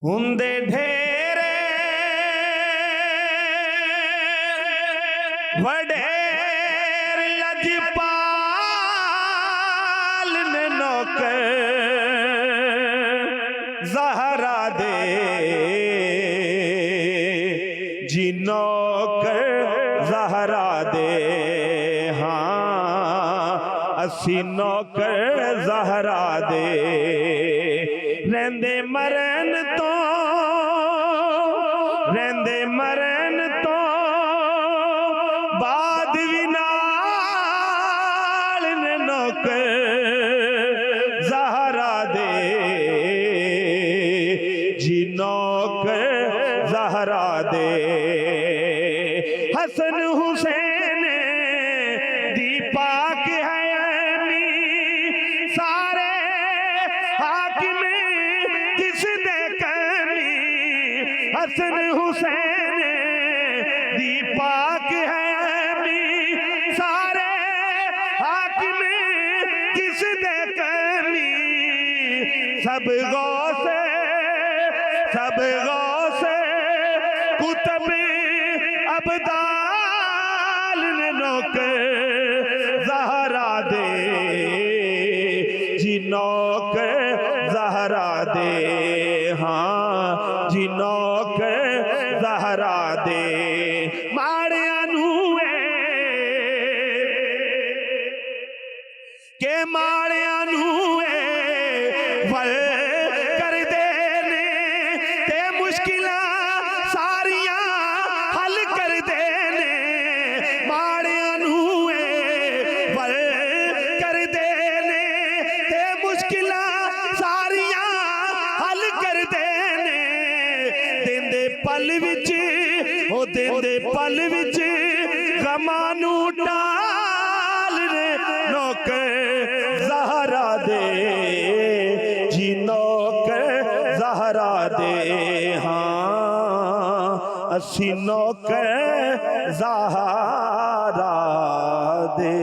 हुंदे ढेरे वडेर लजपाल ने नौकर ज़हरा दे जी नौकर ज़हरा दे। हाँ असी नौकर ज़हरा दे रेंदे मरन तो बाद भी नाल ने नौकर ज़हरा दे जी नौकर ज़हरा दे। हसन हुसैन दी पाक है सारे हाकिम किस दे कमी। हसन हुसैन दी पाक है सारे हाकिम किस दे कमी। सब गौसे कुतुब अबदाल ने नौकर ज़हरा दे जी नौकर ज़हरा दे। हाँ जी नौकर ज़हरा दे। माड़िया नू के माड़िया नू वल कर देने ते मुश्किलां सारियां हल कर देने। माड़िया नू वल कर देने ते मुश्किलां सारियां हल कर देने। देंदे पल विच ओ देंदे पल विच गमां नू टाल रे नौकर ज़हरा दे जी नौकर ज़हरा दे। हाँ असी नौकर ज़हरा दे।